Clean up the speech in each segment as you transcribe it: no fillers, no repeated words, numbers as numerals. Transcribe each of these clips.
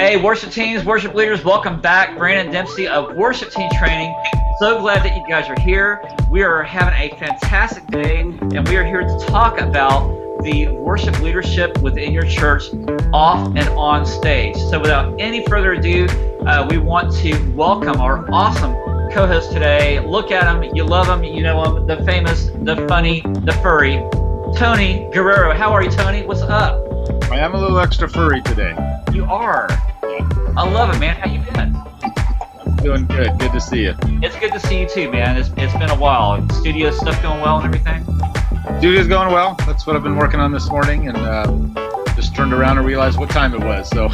Hey, worship teams, worship leaders, welcome back. Brandon Dempsey of Worship Team Training. So glad that you guys are here. We are having a fantastic day, and we are here to talk about the worship leadership within your church off and on stage. So without any further ado, we want to welcome our awesome co-host today. Look at him, you love him, you know him, the famous, the funny, the furry, Tony Guerrero. How are you, Tony? What's up? I am a little extra furry today. You are. I love it, man. How you been? I'm doing good. Good to see you. It's good to see you too, man. It's been a while. Studio stuff going well and everything? Studio's going well. That's what I've been working on this morning, and just turned around and realized what time it was. So.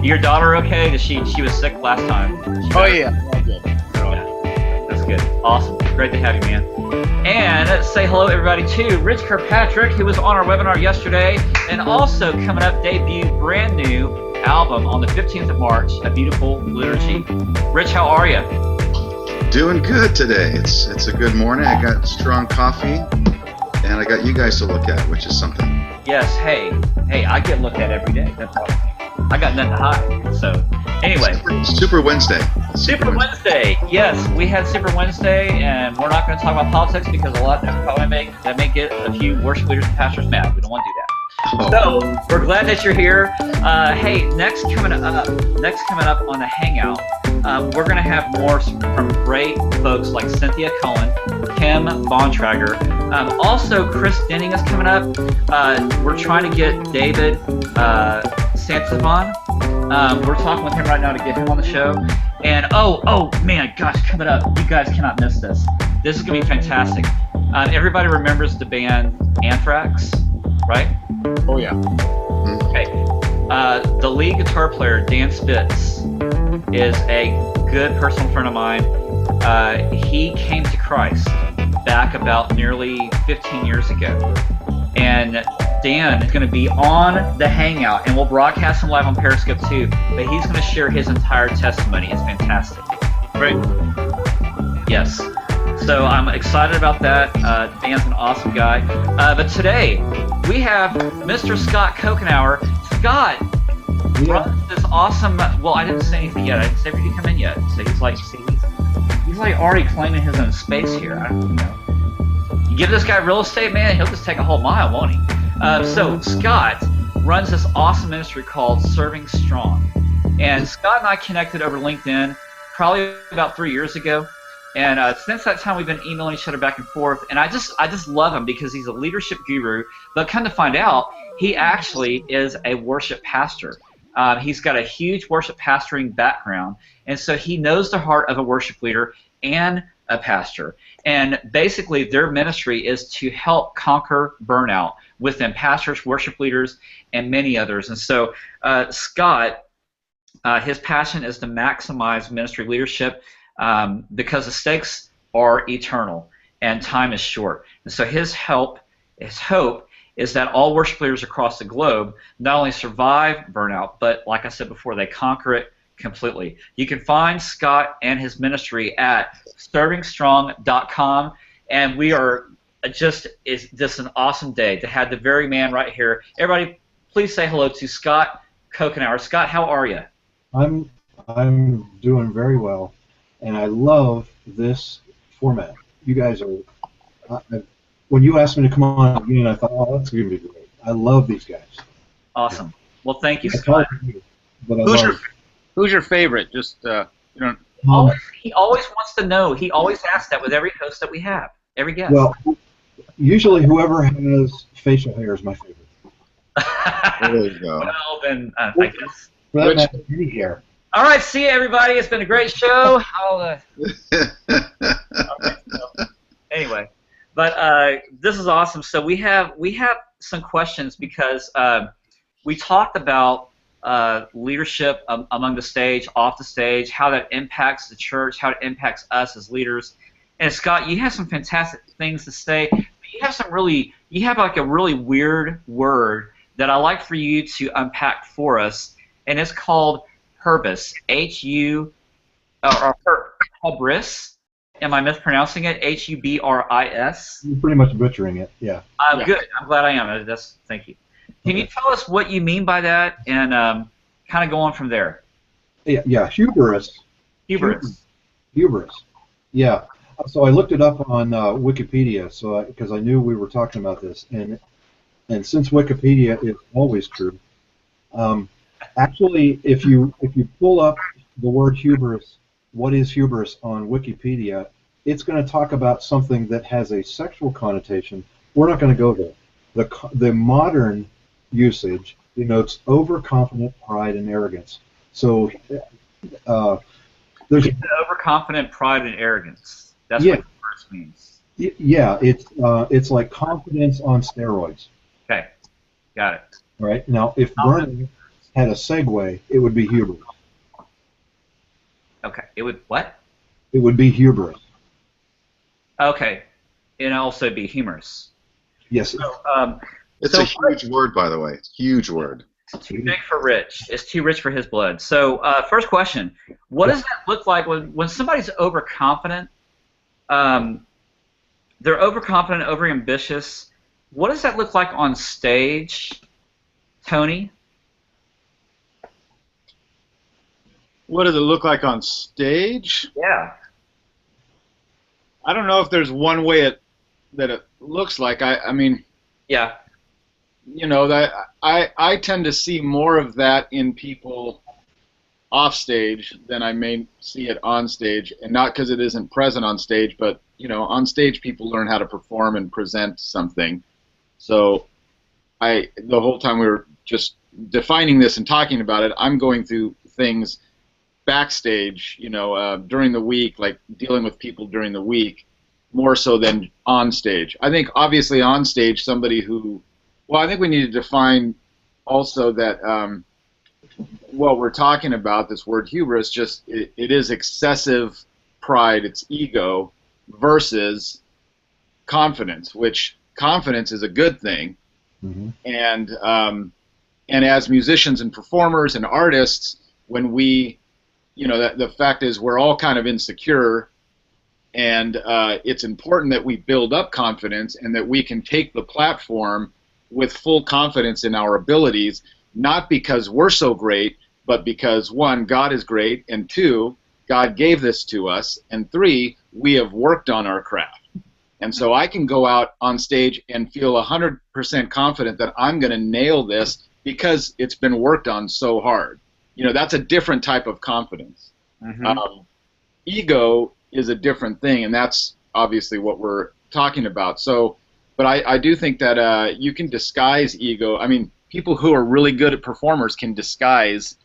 Your daughter okay? She was sick last time. Oh yeah. All good. Yeah. That's good. Awesome. Great to have you, man. And say hello, everybody, to Rich Kirkpatrick, who was on our webinar yesterday, and also coming up, debut brand new album on the 15th of March, A Beautiful Liturgy. Rich, how are you? Doing good today. It's a good morning. I got strong coffee, and I got you guys to look at, which is something. Yes. Hey, I get looked at every day. That's awesome. I got nothing to hide. So, anyway. Super Wednesday. Super Wednesday. Yes, we had Super Wednesday, and we're not going to talk about politics because a lot that may get a few worship leaders and pastors mad. We don't want to do that. So we're glad that you're here. Hey, next coming up on the Hangout, we're going to have more from great folks like Cynthia Cohen, Kim Bontrager. Also, Chris Denning is coming up. We're trying to get David Santivan. We're talking with him right now to get him on the show. And oh man, gosh, coming up, you guys cannot miss this. This is going to be fantastic. Everybody remembers the band Anthrax, right? Oh yeah. Okay. The lead guitar player, Dan Spitz, is a good personal friend of mine. He came to Christ back about nearly 15 years ago. And Dan is going to be on the Hangout, and we'll broadcast him live on Periscope too, but he's going to share his entire testimony. It's fantastic. Great. Yes. So I'm excited about that. Dan's an awesome guy. But today, we have Mr. Scott Couchenour. Scott runs this awesome, well, I didn't say anything yet. I didn't say for you to come in yet. So he's like, he's like already claiming his own space here. I don't know. You give this guy real estate, man, he'll just take a whole mile, won't he? So Scott runs this awesome ministry called Serving Strong. And Scott and I connected over LinkedIn probably about 3 years ago. And since that time, we've been emailing each other back and forth. And I just love him because he's a leadership guru. But come to find out, he actually is a worship pastor. He's got a huge worship pastoring background. And so he knows the heart of a worship leader and a pastor. And basically, their ministry is to help conquer burnout within pastors, worship leaders, and many others. And so Scott, his passion is to maximize ministry leadership because the stakes are eternal and time is short. And so his hope is that all worship leaders across the globe not only survive burnout, but like I said before, they conquer it completely. You can find Scott and his ministry at servingstrong.com, and we are just an awesome day to have the very man right here. Everybody, please say hello to Scott Couchenour. Scott, how are you? I'm doing very well, and I love this format. You guys are. When you asked me to come on again, I thought, oh, that's going to be great. I love these guys. Awesome. Well, thank you, Scott. Who's your favorite? Just he always wants to know. He always asks that with every host that we have, every guest. Well, usually whoever has facial hair is my favorite. There you go. Well, then I guess. For that matter, any hair. All right, see you, everybody. It's been a great show. Anyway, but this is awesome. So we have some questions because we talked about leadership among the stage, off the stage, how that impacts the church, how it impacts us as leaders. And Scott, you have some fantastic things to say. But you have like a really weird word that I like for you to unpack for us, and it's called Hubris. Hubris. Am I mispronouncing it? Hubris? You're pretty much butchering it, yeah. Good. I'm glad I am. Thank you. Can you tell us what you mean by that and kind of go on from there. Yeah, hubris. Hubris. Hubris. Yeah. So I looked it up on Wikipedia, so because I knew we were talking about this, and since Wikipedia is always true, actually, if you pull up the word hubris, what is hubris on Wikipedia, it's going to talk about something that has a sexual connotation. We're not going to go there. The modern usage denotes overconfident pride and arrogance. So there's Overconfident pride and arrogance. That's yeah, what hubris means. yeah, it's like confidence on steroids. Okay, got it. Right now, if burnout had a segue, it would be hubris. Okay, it would what? It would be hubris. Okay, and also be humorous. Yes. So, It's a huge word, by the way. Huge word. It's too big for Rich. It's too rich for his blood. So, first question: what does that look like when somebody's overconfident? They're overconfident, overambitious. What does that look like on stage, Tony? What does it look like on stage? Yeah. I don't know if there's one way that it looks like. I mean, Yeah. you know, that I tend to see more of that in people off stage than I may see it on stage, and not because it isn't present on stage, but you know, on stage people learn how to perform and present something. So the whole time we were just defining this and talking about it, I'm going through things backstage, you know, during the week, like dealing with people during the week, more so than on stage. I think obviously on stage, somebody who, well, I think we need to define also that what we're talking about, this word hubris, just it is excessive pride, it's ego, versus confidence, which confidence is a good thing. Mm-hmm. And as musicians and performers and artists, when we, you know, the fact is we're all kind of insecure, and it's important that we build up confidence and that we can take the platform with full confidence in our abilities, not because we're so great, but because, one, God is great, and two, God gave this to us, and three, we have worked on our craft. And so I can go out on stage and feel 100% confident that I'm going to nail this because it's been worked on so hard. You know, that's a different type of confidence. Mm-hmm. Ego is a different thing, and that's obviously what we're talking about. So, but I do think that you can disguise ego. I mean, people who are really good at performers can disguise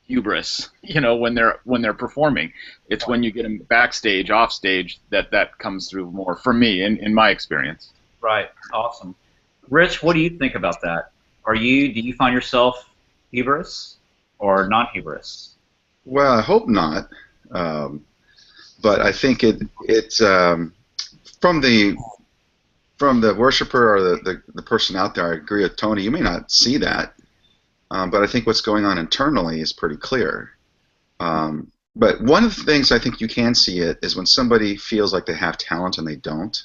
hubris, you know, when they're performing. It's when you get them backstage, off stage, that comes through more, for me, in my experience. Right. Awesome. Rich, what do you think about that? Do you find yourself hubris or non-hubris? Well, I hope not. But I think it's from the worshiper or the person out there. I agree with Tony. You may not see that, but I think what's going on internally is pretty clear. But one of the things I think you can see it is when somebody feels like they have talent and they don't.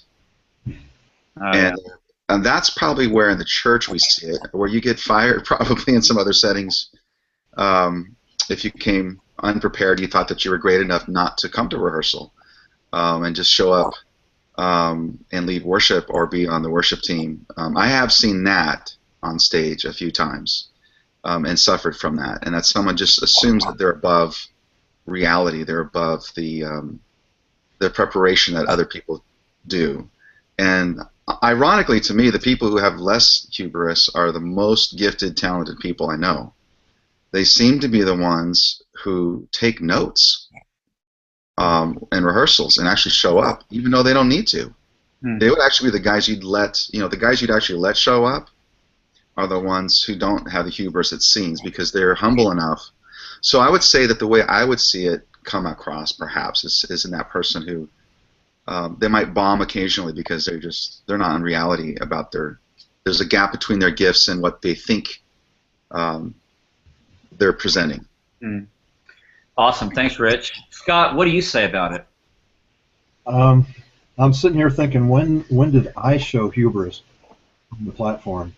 And that's probably where in the church we see it, where you get fired probably in some other settings. If you came unprepared, you thought that you were great enough not to come to rehearsal and just show up and lead worship or be on the worship team. I have seen that on stage a few times and suffered from that, and that someone just assumes that they're above reality, they're above the preparation that other people do. And ironically to me, the people who have less hubris are the most gifted, talented people I know. They seem to be the ones who take notes in rehearsals and actually show up, even though they don't need to. They would actually be the guys the guys you'd actually let show up are the ones who don't have the hubris it seems, because they're humble enough. So I would say that the way I would see it come across, perhaps, is in that person who they might bomb occasionally because they're not in reality about there's a gap between their gifts and what they think they're presenting. Awesome. Thanks, Rich. Scott, what do you say about it? I'm sitting here thinking, when did I show hubris on the platform?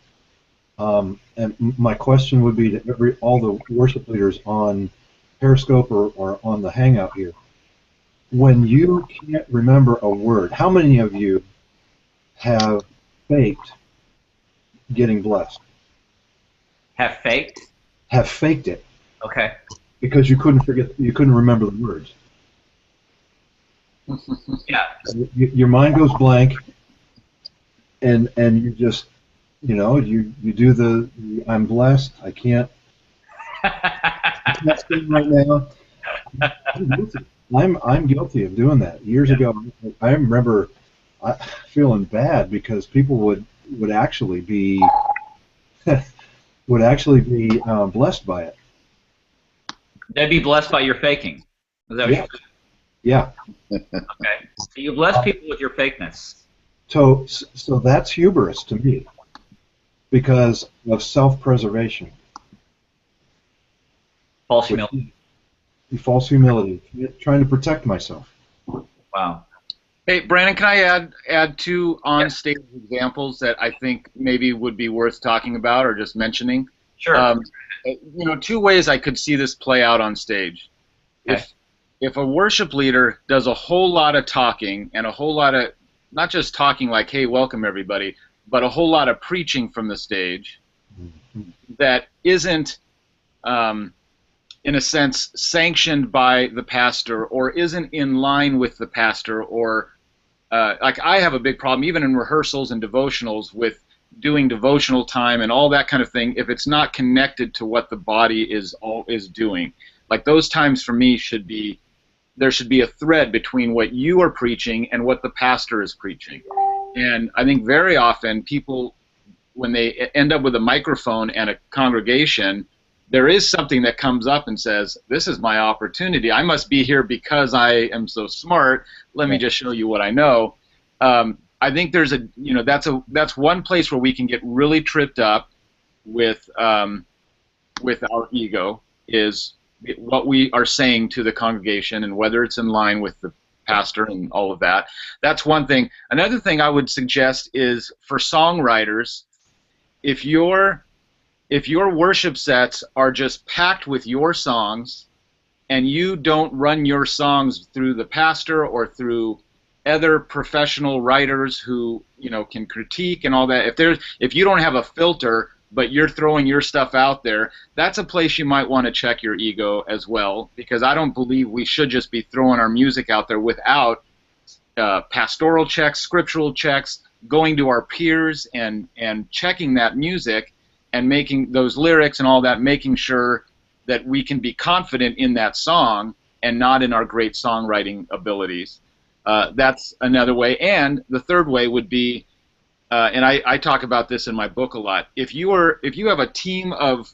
My question would be to all the worship leaders on Periscope or on the Hangout here. When you can't remember a word, how many of you have faked getting blessed? Have faked? Have faked it Okay. because you couldn't remember the words. Yeah. Your mind goes blank, and you just, you do the I'm blessed. I can't sing right now. I'm guilty of doing that. Years ago, I remember feeling bad because people would actually be blessed by it. They'd be blessed by your faking. Is that what you're saying? Yeah. Okay. So you bless people with your fakeness. So that's hubris to me because of self-preservation. False humility. False humility, trying to protect myself. Wow. Hey, Brandon, can I add two on-stage examples that I think maybe would be worth talking about or just mentioning? Sure. Two ways I could see this play out on stage. Okay. If a worship leader does a whole lot of talking and a whole lot of, not just talking like, hey, welcome everybody, but a whole lot of preaching from the stage that isn't, in a sense, sanctioned by the pastor or isn't in line with the pastor or, like I have a big problem, even in rehearsals and devotionals, with doing devotional time and all that kind of thing, if it's not connected to what the body is doing. Like those times for me there should be a thread between what you are preaching and what the pastor is preaching. And I think very often people, when they end up with a microphone and a congregation, there is something that comes up and says, this is my opportunity. I must be here because I am so smart. Let me just show you what I know. I think there's that's one place where we can get really tripped up with our ego, is what we are saying to the congregation and whether it's in line with the pastor and all of that. That's one thing. Another thing I would suggest is for songwriters, if your worship sets are just packed with your songs and you don't run your songs through the pastor or through other professional writers who can critique and all that, if you don't have a filter but you're throwing your stuff out there, that's a place you might want to check your ego as well, because I don't believe we should just be throwing our music out there without pastoral checks, scriptural checks, going to our peers and checking that music and making those lyrics and all that, making sure that we can be confident in that song and not in our great songwriting abilities. That's another way. And the third way would be, and I talk about this in my book a lot, if you have a team of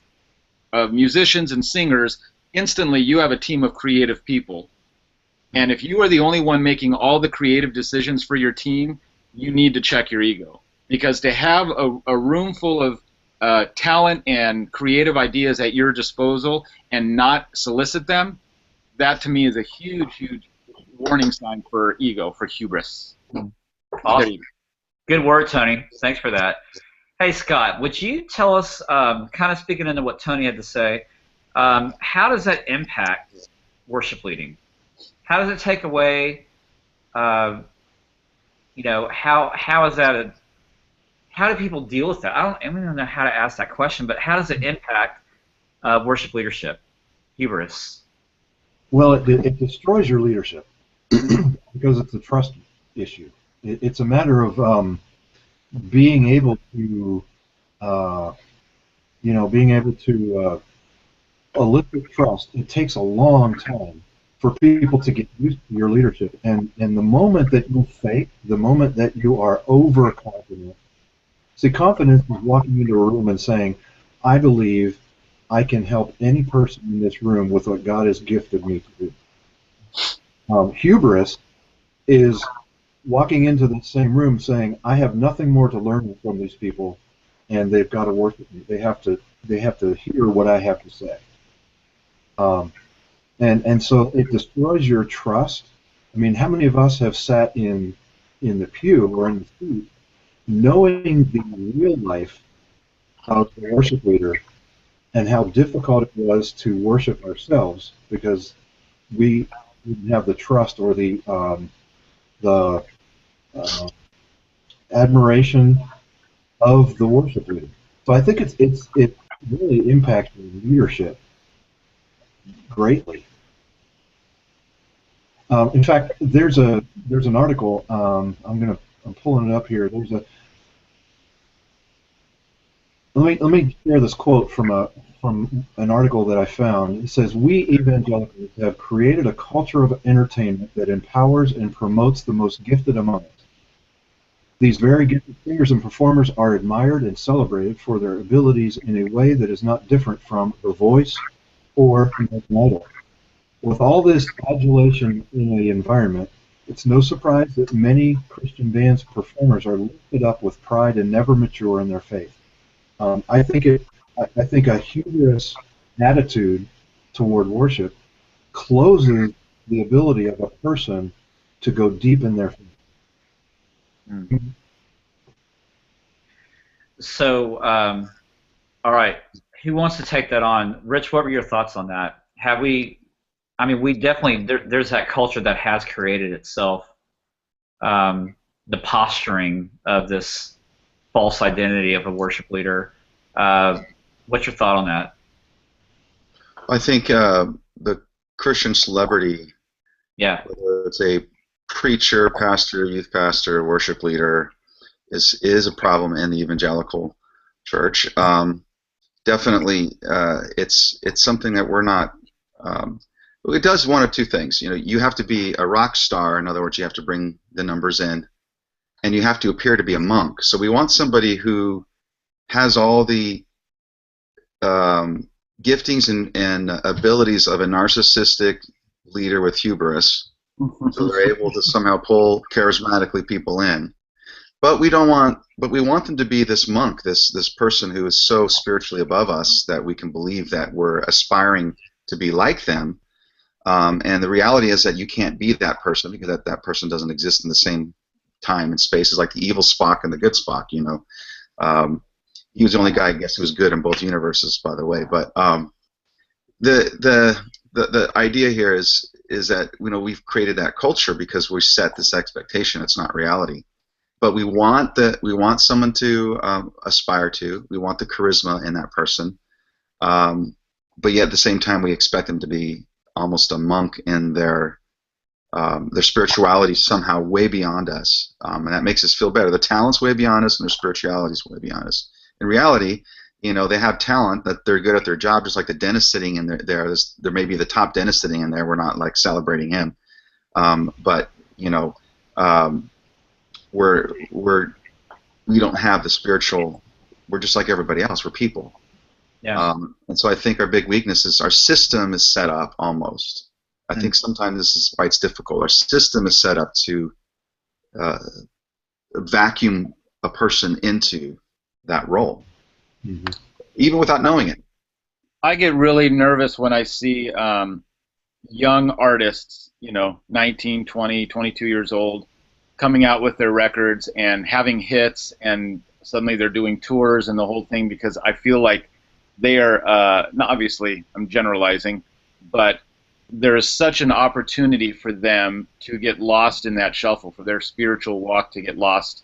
musicians and singers, instantly you have a team of creative people. And if you are the only one making all the creative decisions for your team, you need to check your ego. Because to have a room full of talent and creative ideas at your disposal and not solicit them, that to me is a huge, huge warning sign for ego, for hubris. Awesome. Good word, Tony. Thanks for that. Hey, Scott, would you tell us, kind of speaking into what Tony had to say, how does that impact worship leading? How does it take away, how is that how do people deal with that? I don't even know how to ask that question, but how does it impact worship leadership, hubris? Well, it destroys your leadership because it's a trust issue. It's a matter of being able to, elicit trust. It takes a long time for people to get used to your leadership, and the moment that you fake, the moment that you are overconfident. See, confidence is walking into a room and saying, I believe I can help any person in this room with what God has gifted me to do. Hubris is walking into the same room saying, I have nothing more to learn from these people, and they've got to work with me. They have to hear what I have to say. And so it destroys your trust. I mean, how many of us have sat in the pew or in the seat knowing the real life of the worship leader and how difficult it was to worship ourselves because we didn't have the trust or the admiration of the worship leader. So I think it really impacts leadership greatly. In fact, there's an article. I'm pulling it up here. Let me share this quote from an article that I found. It says, "We evangelicals have created a culture of entertainment that empowers and promotes the most gifted among us. These very gifted singers and performers are admired and celebrated for their abilities in a way that is not different from The Voice or American Idol. With all this adulation in the environment, it's no surprise that many Christian bands performers are lifted up with pride and never mature in their faith. I think a hubris attitude toward worship closes the ability of a person to go deep in their faith." So, all right, who wants to take that on? Rich, what were your thoughts on that? Have we? I mean, we definitely there's that culture that has created itself, the posturing of this false identity of a worship leader. What's your thought on that? I think the Christian celebrity, Yeah. whether it's a preacher, pastor, youth pastor, worship leader, is a problem in the evangelical church. Definitely, it's something that we're not. It does one of two things. You know, you have to be a rock star. In other words, you have to bring the numbers in, and you have to appear to be a monk. So we want somebody who has all the giftings and abilities of a narcissistic leader with hubris, so they're able to somehow pull charismatically people in. But we want them to be this monk, this person who is so spiritually above us that we can believe that we're aspiring to be like them. And the reality is that you can't be that person because that person doesn't exist in the same time and space as like the evil Spock and the good Spock. You know, he was the only guy, I guess, who was good in both universes, by the way. But the idea here is that, you know, we've created that culture because we set this expectation. It's not reality. But we want someone to aspire to. We want the charisma in that person. But yet at the same time, we expect them to be almost a monk in their spirituality somehow way beyond us, and that makes us feel better. The talent's way beyond us, and their spirituality is way beyond us. In reality, you know, they have talent, that they're good at their job, just like the dentist sitting in there. There may be the top dentist sitting in there. We're not like celebrating him, but you know, we don't have the spiritual. We're just like everybody else. We're people. Yeah. And so I think our big weakness is our system is set up almost. I think sometimes this is why it's difficult. Our system is set up to vacuum a person into that role, even without knowing it. I get really nervous when I see young artists, you know, 19, 20, 22 years old, coming out with their records and having hits, and suddenly they're doing tours and the whole thing, because I feel like they are, not obviously, I'm generalizing, but there is such an opportunity for them to get lost in that shuffle, for their spiritual walk to get lost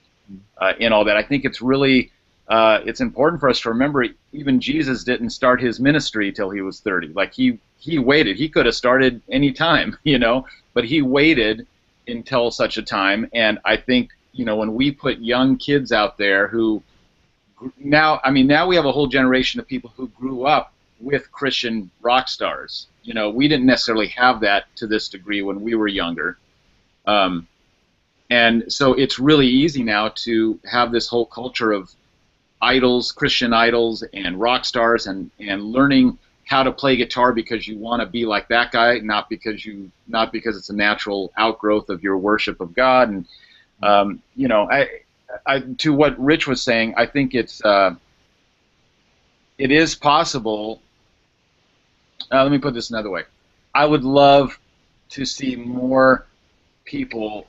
in all that. I think it's really, it's important for us to remember, even Jesus didn't start his ministry till he was 30. Like he waited. He could have started any time, you know, but he waited until such a time. And I think, you know, when we put young kids out there who now we have a whole generation of people who grew up with Christian rock stars. You know, we didn't necessarily have that to this degree when we were younger. And so it's really easy now to have this whole culture of idols, Christian idols, and rock stars, and learning how to play guitar because you want to be like that guy, not because it's a natural outgrowth of your worship of God. And you know, I to what Rich was saying, I think it is possible. Let me put this another way. I would love to see more people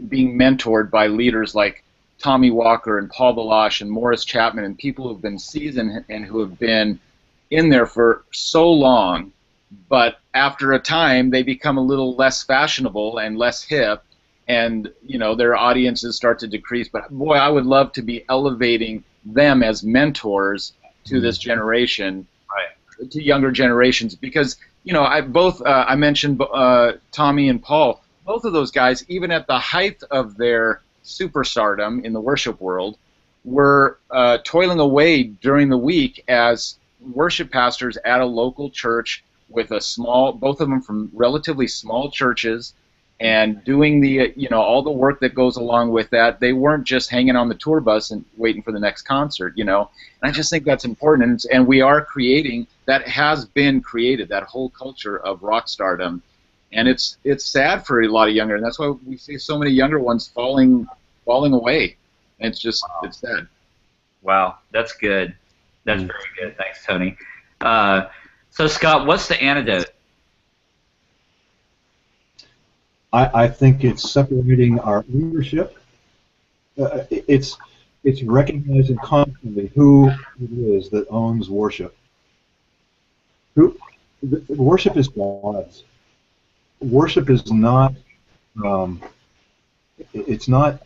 being mentored by leaders like Tommy Walker and Paul Balash and Morris Chapman and people who have been seasoned and who have been in there for so long, but after a time they become a little less fashionable and less hip, and their audiences start to decrease. But boy, I would love to be elevating them as mentors to this generation, right, to younger generations, because I mentioned Tommy and Paul. Both of those guys, even at the height of their superstardom in the worship world, were toiling away during the week as worship pastors at a local church with both of them from relatively small churches, and doing the all the work that goes along with that. They weren't just hanging on the tour bus and waiting for the next concert, And I just think that's important, and we are creating, that has been created, that whole culture of rock stardom. And it's sad for a lot of younger, and that's why we see so many younger ones falling away. And it's just, it's sad. Wow, that's good. That's very good. Thanks, Tony. So, Scott, what's the antidote? I think it's separating our leadership. It's recognizing constantly who it is that owns worship. Worship is God's. Worship is not. It's not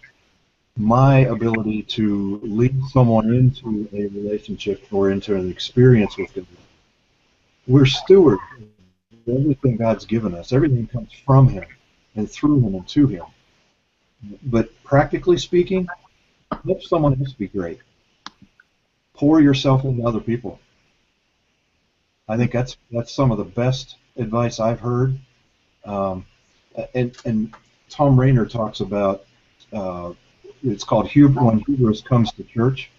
my ability to lead someone into a relationship or into an experience with God. We're stewards of everything God's given us. Everything comes from Him and through Him and to Him. But practically speaking, let someone else be great. Pour yourself into other people. I think that's some of the best advice I've heard. And Tom Rainer talks about, it's called When Hubris Comes to Church.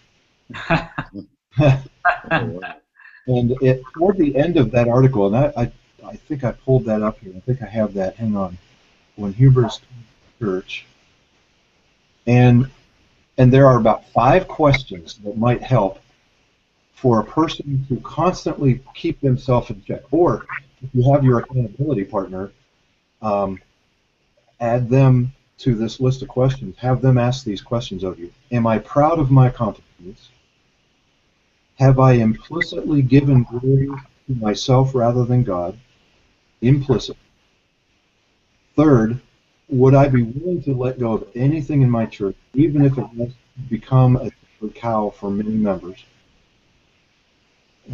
And toward the end of that article, and I think I pulled that up here. I think I have that. Hang on. When Hubris Comes to Church. And there are about 5 questions that might help for a person to constantly keep themselves in check. Or if you have your accountability partner, add them to this list of questions. Have them ask these questions of you. Am I proud of my accomplishments? Have I implicitly given glory to myself rather than God? Implicit. Third, would I be willing to let go of anything in my church, even if it has become a cow for many members?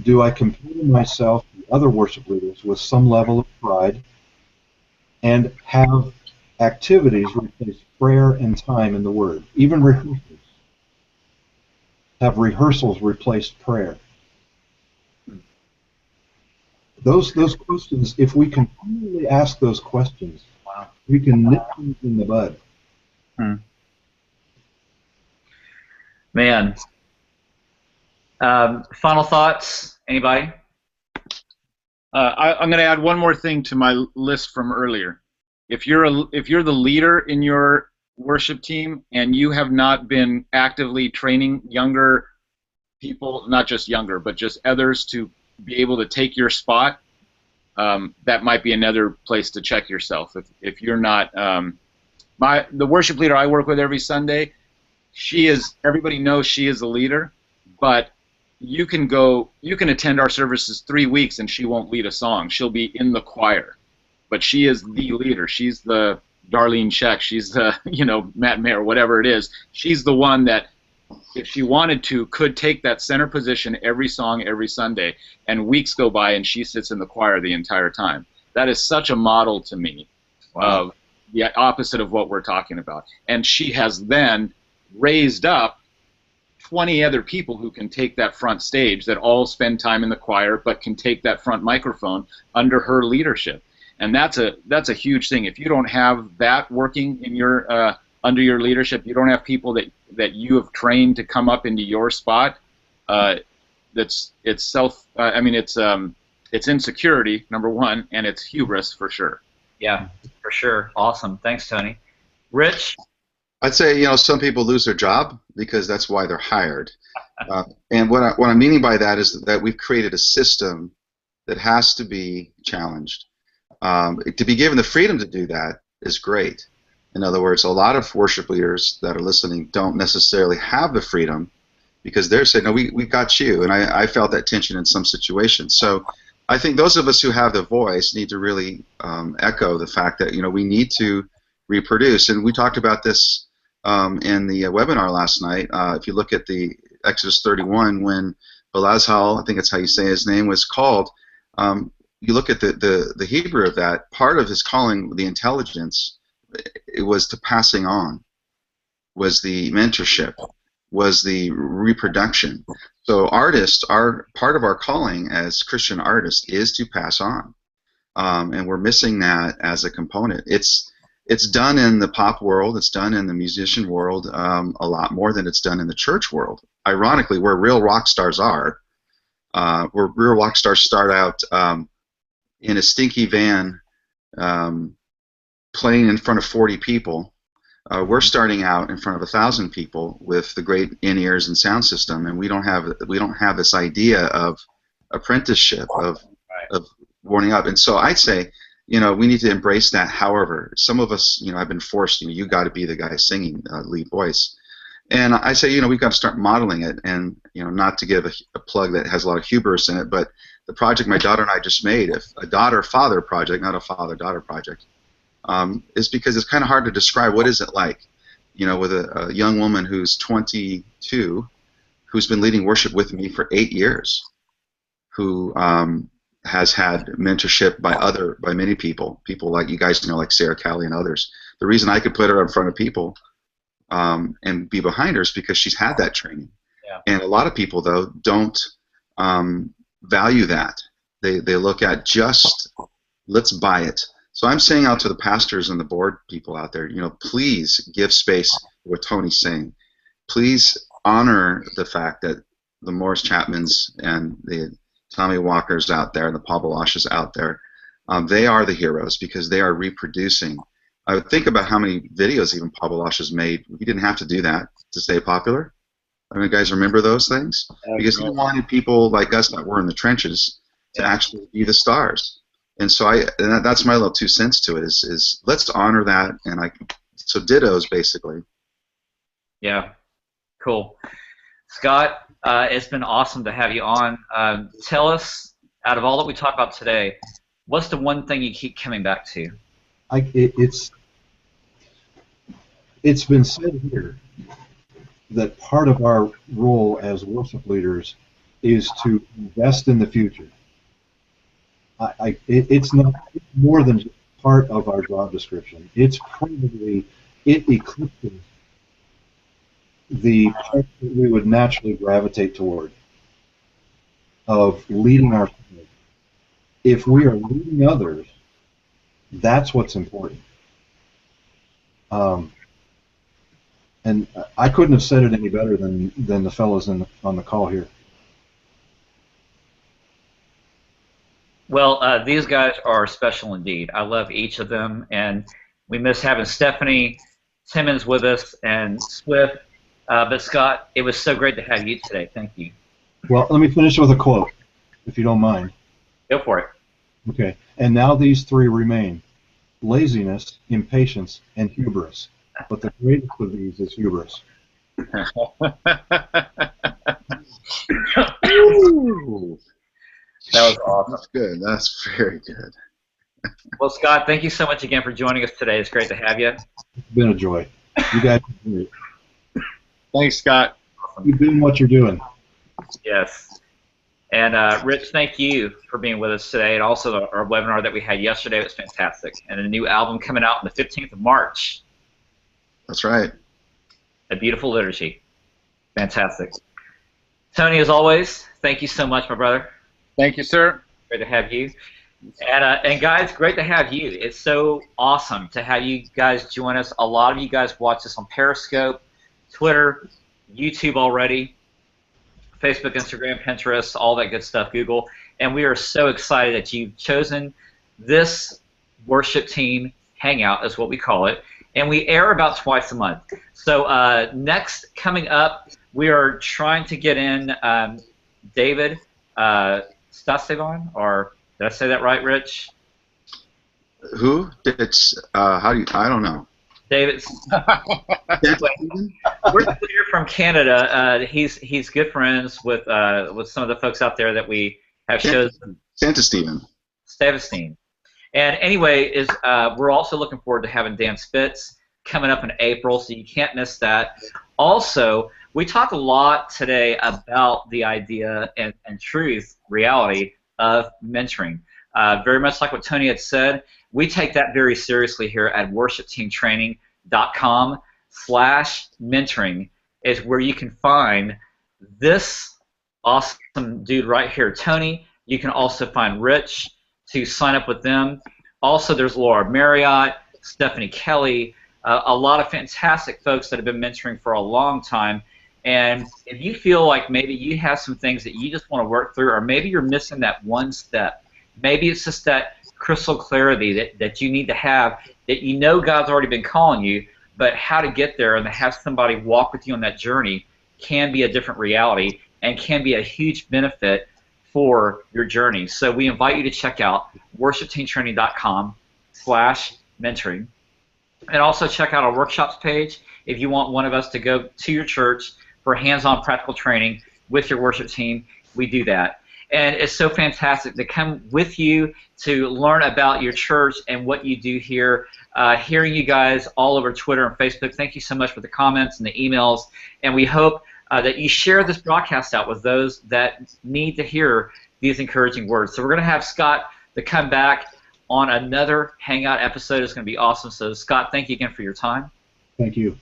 Do I compare myself to other worship leaders with some level of pride? And have activities replace prayer and time in the Word? Even rehearsals. Have rehearsals replaced prayer? Those questions, if we continually ask those questions, we can nip them in the bud. Man. Final thoughts? Anybody? I'm going to add one more thing to my list from earlier. If you're the leader in your worship team and you have not been actively training younger people, not just younger, but just others, to be able to take your spot, that might be another place to check yourself. If you're not, the worship leader I work with every Sunday, everybody knows she is a leader, but you can attend our services 3 weeks and she won't lead a song. She'll be in the choir, but she is the leader. She's the Darlene Scheck. She's the, Matt Mayer, whatever it is. She's the one that, if she wanted to, could take that center position every song, every Sunday, and weeks go by and she sits in the choir the entire time. That is such a model to me of the opposite of what we're talking about. And she has then raised up 20 other people who can take that front stage, that all spend time in the choir but can take that front microphone under her leadership. And that's a huge thing. If you don't have that working in your under your leadership, you don't have people that you have trained to come up into your spot. It's insecurity, number one, and it's hubris for sure. Yeah, for sure. Awesome. Thanks, Tony. Rich? I'd say, some people lose their job because that's why they're hired. And what I'm meaning by that is that we've created a system that has to be challenged. To be given the freedom to do that is great. In other words, a lot of worship leaders that are listening don't necessarily have the freedom because they're saying, no, we got you. And I felt that tension in some situations. So I think those of us who have the voice need to really echo the fact that, we need to reproduce. And we talked about this in the webinar last night. If you look at the Exodus 31, when Balazhal, I think that's how you say his name, was called, you look at the Hebrew of that, part of his calling, the intelligence, it was to passing on, was the mentorship, was the reproduction. So artists, part of our calling as Christian artists is to pass on, and we're missing that as a component. It's done in the pop world, it's done in the musician world a lot more than it's done in the church world. Ironically, where real rock stars are, where real rock stars start out in a stinky van playing in front of 40 people. We're starting out in front of 1,000 people with the great in-ears and sound system, and we don't have this idea of apprenticeship, of warning up. And so I'd say, we need to embrace that. However, some of us, have been forced. You got to be the guy singing lead voice, and I say, we've got to start modeling it. And not to give a plug that has a lot of hubris in it, but the project my daughter and I just made, a daughter-father project, not a father-daughter project. Is because it's kind of hard to describe what is it like, with a young woman who's 22, who's been leading worship with me for 8 years, who has had mentorship by many people like you guys know, like Sarah Callie and others. The reason I could put her in front of people and be behind her is because she's had that training. Yeah. And a lot of people, though, don't value that. They look at just, let's buy it. So I'm saying out to the pastors and the board people out there, please give space to what Tony's saying. Please honor the fact that the Morris Chapmans and the Tommy Walkers out there, the Paul Balashes out there, they are the heroes because they are reproducing. I would think about how many videos even Paul Balashes made. He didn't have to do that to stay popular. I mean, you guys remember those things? Because he wanted people like us that were in the trenches to actually be the stars. And so that's my little 2 cents to it is let's honor that, and so dittos basically. Yeah, cool. Scott, it's been awesome to have you on. Tell us, out of all that we talked about today, what's the one thing you keep coming back to? It's been said here that part of our role as worship leaders is to invest in the future. It's not more than just part of our job description. It's probably, it eclipses the part that we would naturally gravitate toward of leading our family. If we are leading others, that's what's important. And I couldn't have said it any better than the fellows on the call here. Well, these guys are special indeed. I love each of them, and we miss having Stephanie Timmons with us and Swift. But Scott, it was so great to have you today. Thank you. Well, let me finish with a quote, if you don't mind. Go for it. Okay. And now these three remain: laziness, impatience, and hubris. But the greatest of these is hubris. Ooh. That was awesome. That's good. That's very good. Well, Scott, thank you so much again for joining us today. It's great to have you. It's been a joy. You guys are great. Thanks, Scott. Keep doing what you're doing. Yes. And Rich, thank you for being with us today, and also our webinar that we had yesterday was fantastic. And a new album coming out on the 15th of March. That's right. A beautiful liturgy. Fantastic. Tony, as always, thank you so much, my brother. Thank you, sir. Great to have you. And guys, great to have you. It's so awesome to have you guys join us. A lot of you guys watch us on Periscope, Twitter, YouTube already, Facebook, Instagram, Pinterest, all that good stuff, Google. And we are so excited that you've chosen this worship team hangout, is what we call it. And we air about twice a month. So next, coming up, we are trying to get in David Stasevan, or did I say that right, Rich? Who? It's how do you? I don't know. David. We're here from Canada. He's good friends with some of the folks out there that we have shows. Santa Stephen. Stavestein. And anyway, we're also looking forward to having Dan Spitz coming up in April, so you can't miss that. Also, we talked a lot today about the idea and truth, reality of mentoring. Very much like what Tony had said, we take that very seriously here at worshipteamtraining.com/mentoring is where you can find this awesome dude right here, Tony. You can also find Rich to sign up with them. Also, there's Laura Marriott, Stephanie Kelly, a lot of fantastic folks that have been mentoring for a long time. And if you feel like maybe you have some things that you just want to work through, or maybe you're missing that one step, maybe it's just that crystal clarity that you need to have, that you know God's already been calling you, but how to get there and to have somebody walk with you on that journey can be a different reality and can be a huge benefit for your journey. So we invite you to check out worshipteamtraining.com/mentoring, and also check out our workshops page if you want one of us to go to your church for hands-on practical training with your worship team. We do that. And it's so fantastic to come with you to learn about your church and what you do here. Hearing you guys all over Twitter and Facebook, thank you so much for the comments and the emails. And we hope that you share this broadcast out with those that need to hear these encouraging words. So we're going to have Scott to come back on another Hangout episode. It's going to be awesome. So, Scott, thank you again for your time. Thank you.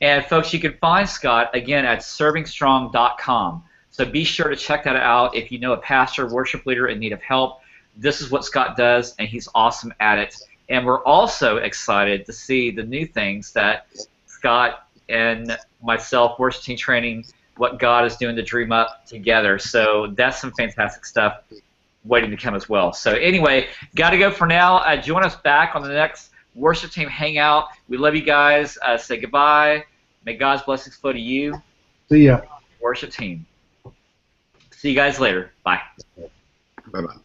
And, folks, you can find Scott, again, at servingstrong.com. So be sure to check that out if you know a pastor, worship leader in need of help. This is what Scott does, and he's awesome at it. And we're also excited to see the new things that Scott and myself, Worship Team Training, what God is doing to dream up together. So that's some fantastic stuff waiting to come as well. So anyway, got to go for now. Join us back on the next Worship Team Hangout. We love you guys. Say goodbye. May God's blessings flow to you. See ya. Worship Team. See you guys later. Bye. Bye-bye.